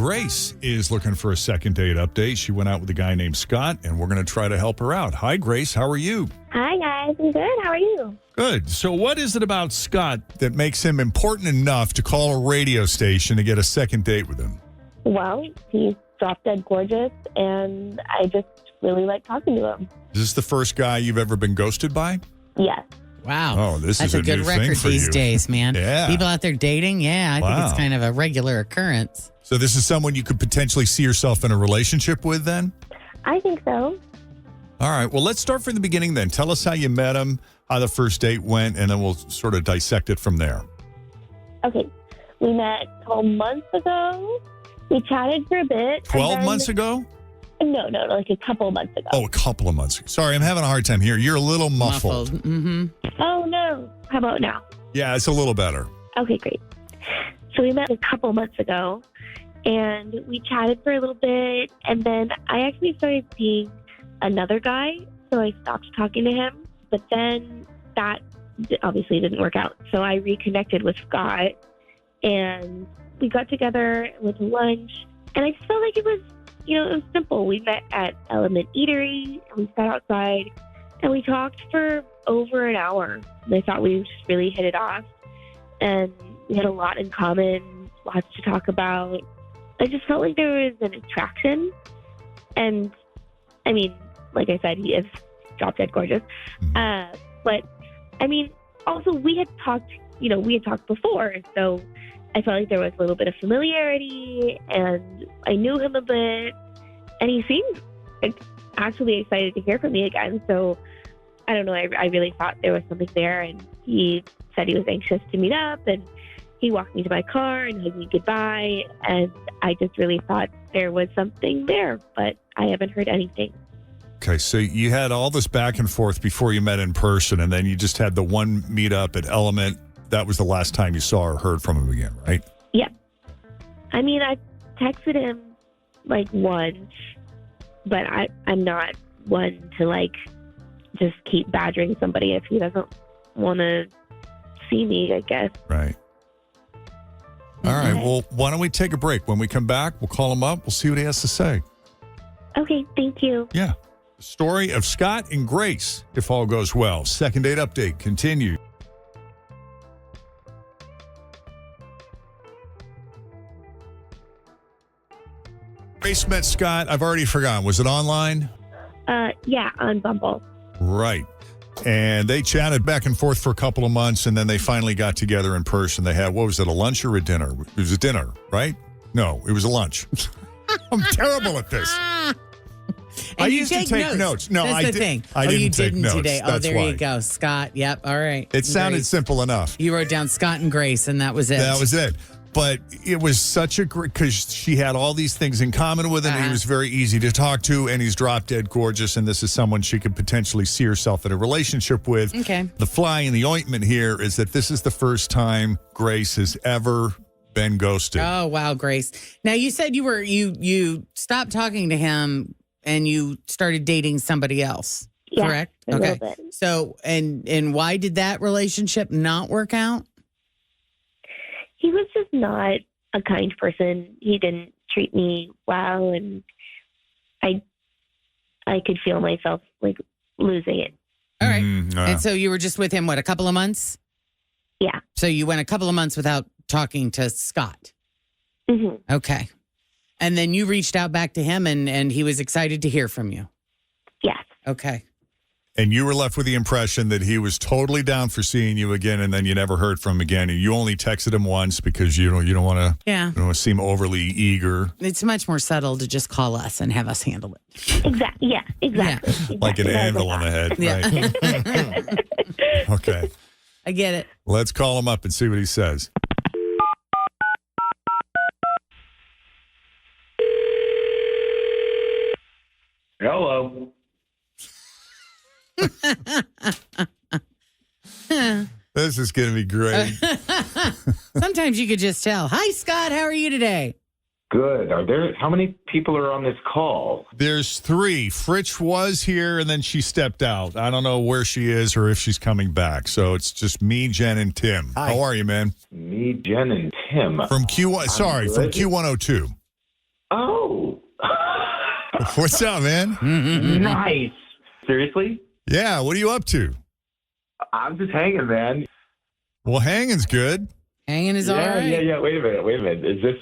Grace is looking for a second date update. She went out with a guy named Scott, and we're going to try to help her out. Hi, Grace. How are you? Hi, guys. I'm good. How are you? Good. So what is it about Scott that makes him important enough to call a radio station to get a second date with him? Well, he's drop dead gorgeous, and I just really like talking to him. Is this the first guy you've ever been ghosted by? Yes. Wow. Oh, this That's is a good new record thing for these you. days, man. Yeah. People out there dating, I think it's kind of a regular occurrence. So this is someone you could potentially see yourself in a relationship with then? I think so. All right. Well, let's start from the beginning then. Tell us how you met him, how the first date went, and then we'll sort of dissect it from there. Okay. We met a couple months ago. We chatted for a bit. 12 months ago? No, like a couple months ago. Oh, a couple of months ago. Sorry, I'm having a hard time here. You're a little muffled. Mm-hmm. Oh, no. How about now? Yeah, it's a little better. Okay, great. So we met a couple months ago, and we chatted for a little bit, and then I actually started seeing another guy, so I stopped talking to him. But then that obviously didn't work out. So I reconnected with Scott, and we got together, went to lunch, and I just felt like it was simple. We met at Element Eatery, and we sat outside, and we talked for over an hour. And I thought we just really hit it off, and we had a lot in common, lots to talk about. I just felt like there was an attraction, and I mean, like I said, he is drop dead gorgeous. But I mean, also we had talked before, so I felt like there was a little bit of familiarity, and I knew him a bit, and he seemed actually excited to hear from me again. So I don't know, I really thought there was something there, and he said he was anxious to meet up, and he walked me to my car and hugged me goodbye, and I just really thought there was something there, but I haven't heard anything. Okay, so you had all this back and forth before you met in person, and then you just had the one meetup at Element. That was the last time you saw or heard from him again, right? Yeah. I mean, I texted him like once, but I'm not one to just keep badgering somebody if he doesn't want to see me, I guess. Right. All right. Well, why don't we take a break? When we come back, we'll call him up. We'll see what he has to say. Okay, thank you. Yeah. The story of Scott and Grace, if all goes well. Second date update continued. Grace met Scott. I've already forgotten. Was it online? Yeah, on Bumble. Right. And they chatted back and forth for a couple of months, and then they finally got together in person. They had, what was it, a lunch or a dinner? It was a dinner, right? No, it was a lunch. I'm terrible at this. I used to take notes. No, That's I the didn't. thing. I didn't you take didn't notes. today. That's there why. you go. Scott. Yep. All right. It sounded Grace. simple enough. You wrote down Scott and Grace, and that was it. That was it. But it was such a great, because she had all these things in common with him. He was very easy to talk to, and he's drop dead gorgeous, and this is someone she could potentially see herself in a relationship with. Okay. The fly in the ointment here is that this is the first time Grace has ever been ghosted. Oh, wow, Grace. Now, you said you stopped talking to him and you started dating somebody else, Yeah, correct? a Okay. little bit. So, and why did that relationship not work out? He was just not a kind person. He didn't treat me well, and I could feel myself losing it. All right. And so you were just with him, what, a couple of months? Yeah. So you went a couple of months without talking to Scott. Mm-hmm. Okay. And then you reached out back to him, and he was excited to hear from you. Yes. Okay. And you were left with the impression that he was totally down for seeing you again, and then you never heard from him again, and you only texted him once because you don't want to seem overly eager. It's much more subtle to just call us and have us handle it. Exactly. Yeah. Exactly. Like an Exactly. anvil on the head. Yeah. Right. Okay. I get it. Let's call him up and see what he says. Hello. This is going to be great. Sometimes you could just tell. Hi, Scott. How are you today? Good. How many people are on this call? There's 3. Fritch was here, and then she stepped out. I don't know where she is or if she's coming back. So it's just me, Jen, and Tim. Hi. How are you, man? Me, Jen, and Tim. From Q1. Sorry, from Q102. What's up, man? Nice. Seriously? Yeah, what are you up to? I'm just hanging, man. Well, hanging's good. Hanging is all right. Yeah. Wait a minute. Is this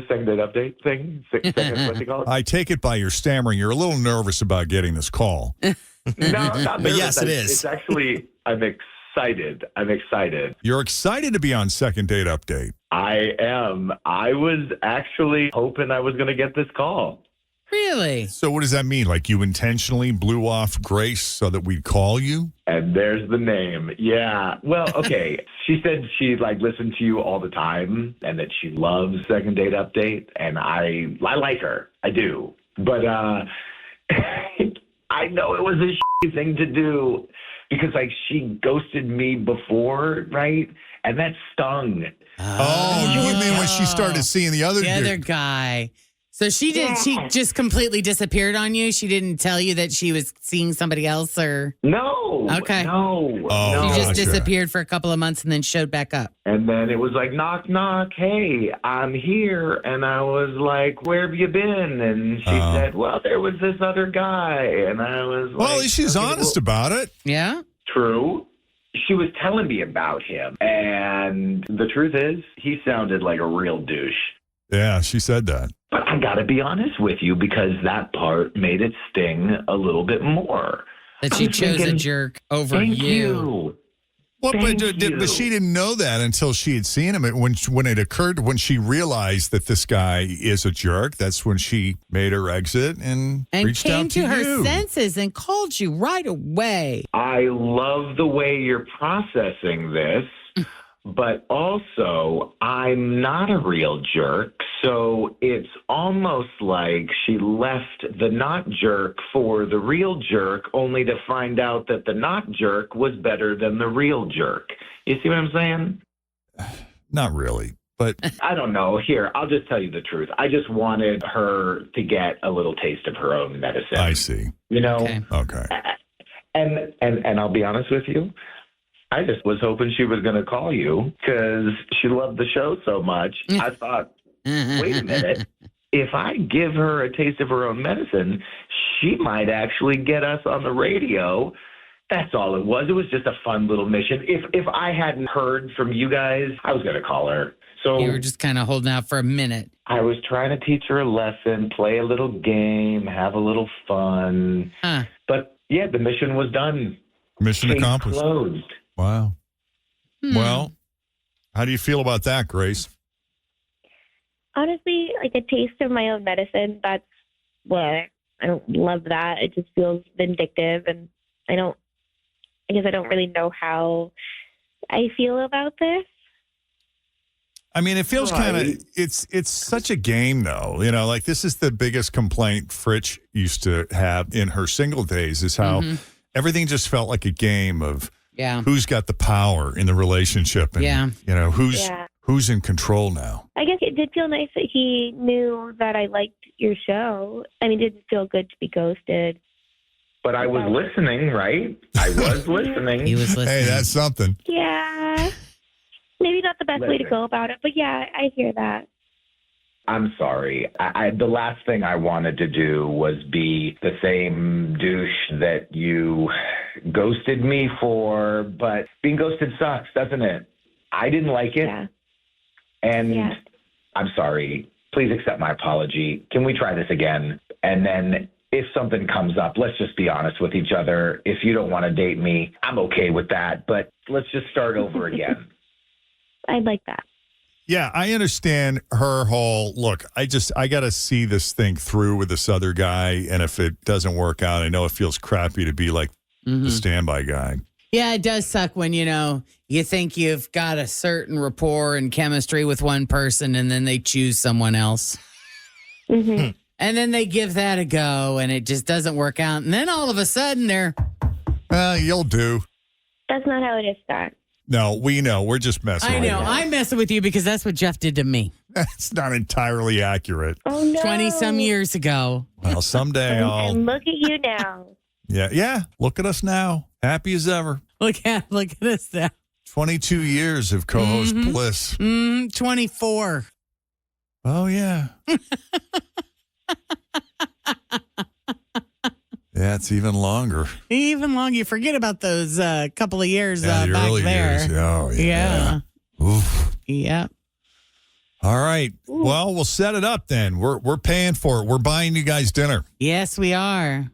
second date update thing? Second, what's it called? I take it by your stammering. You're a little nervous about getting this call. No, not But yes, it nervous. is. It's actually, I'm excited. You're excited to be on second date update. I am. I was actually hoping I was going to get this call. Really? So what does that mean? Like you intentionally blew off Grace so that we'd call you? And there's the name. Yeah. Well, okay. She said she listened to you all the time and that she loves second date update. And I like her. I do. But I know it was a shitty thing to do because she ghosted me before, right? And that stung. Oh, you mean when she started seeing the other The dude? other guy. So she did. Yeah. She just completely disappeared on you. She didn't tell you that she was seeing somebody else, or No. Okay. No. Oh, no. she just Gotcha. disappeared for a couple of months and then showed back up. And then it was like, knock, knock. Hey, I'm here. And I was like, where have you been? And she said, well, there was this other guy. And I was Well, at like, least she's okay, honest well, about it. Yeah. true. She was telling me about him. And the truth is, he sounded like a real douche. Yeah, she said that. But I got to be honest with you because that part made it sting a little bit more. That she I'm chose a thinking, jerk over Thank you. you. Well, Thank but you. she didn't know that until she had seen him. When it occurred, when she realized that this guy is a jerk, that's when she made her exit and reached came out to her you. senses and called you right away. I love the way you're processing this, but also I'm not a real jerk. So it's almost like she left the not jerk for the real jerk, only to find out that the not jerk was better than the real jerk. You see what I'm saying? Not really, but I don't know. Here, I'll just tell you the truth. I just wanted her to get a little taste of her own medicine. I see. You know? Okay. Okay. And I'll be honest with you. I just was hoping she was going to call you because she loved the show so much. I thought, wait a minute. If I give her a taste of her own medicine, she might actually get us on the radio. That's all it was. It was just a fun little mission. If I hadn't heard from you guys, I was going to call her. So You were just kind of holding out for a minute. I was trying to teach her a lesson, play a little game, have a little fun. Huh. But yeah, the mission was done. Mission Case accomplished. closed. Wow. Hmm. Well, how do you feel about that, Grace? Honestly, like a taste of my own medicine, that's what I don't love that. It just feels vindictive, and I guess I don't really know how I feel about this. I mean, it feels kind of Right. it's such a game, though. You know, like this is the biggest complaint Fritch used to have in her single days is how everything just felt like a game of Yeah. who's got the power in the relationship and Yeah. you know Yeah. who's in control now. I guess it did feel nice that he knew that I liked your show. I mean, it didn't feel good to be ghosted. But I was listening, right? I was listening. He was listening. Hey, that's something. Yeah. Maybe not the best way to Listen. go about it, but yeah, I hear that. I'm sorry. The last thing I wanted to do was be the same douche that you ghosted me for, but being ghosted sucks, doesn't it? I didn't like it, Yeah. and Yeah. I'm sorry. Please accept my apology. Can we try this again? And then if something comes up, let's just be honest with each other. If you don't want to date me, I'm okay with that, but let's just start over again. I'd like that. Yeah, I understand her whole look. I got to see this thing through with this other guy, and if it doesn't work out, I know it feels crappy to be like the standby guy. Yeah, it does suck when, you think you've got a certain rapport and chemistry with one person and then they choose someone else. Hmm. And then they give that a go and it just doesn't work out. And then all of a sudden they're, You'll do. That's not how it is, Scott. No, we know. We're just messing. I with know, you. I'm messing with you because that's what Jeff did to me That's not entirely accurate. Oh, no. 20-some years ago. Well, someday I'll. And look at you now. Yeah. Look at us now, happy as ever. Look at us now. 22 years of co-host bliss. 24. Oh yeah. Yeah, it's even longer. Even long, you forget about those couple of years The back early there. years. Oh, Yeah. Oof. Yep. All right. Well, we'll set it up then. We're paying for it. We're buying you guys dinner. Yes, we are.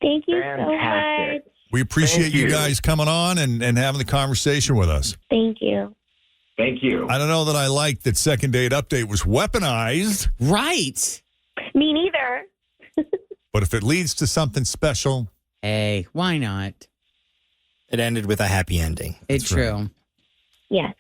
Thank you so Fantastic. much. We appreciate Thank you you. guys coming on and having the conversation with us. Thank you. Thank you. I don't know that I like that second date update was weaponized, Right. Me neither. but if it leads to something special, Hey, why not? It ended with a happy ending. It's right. true. Yes.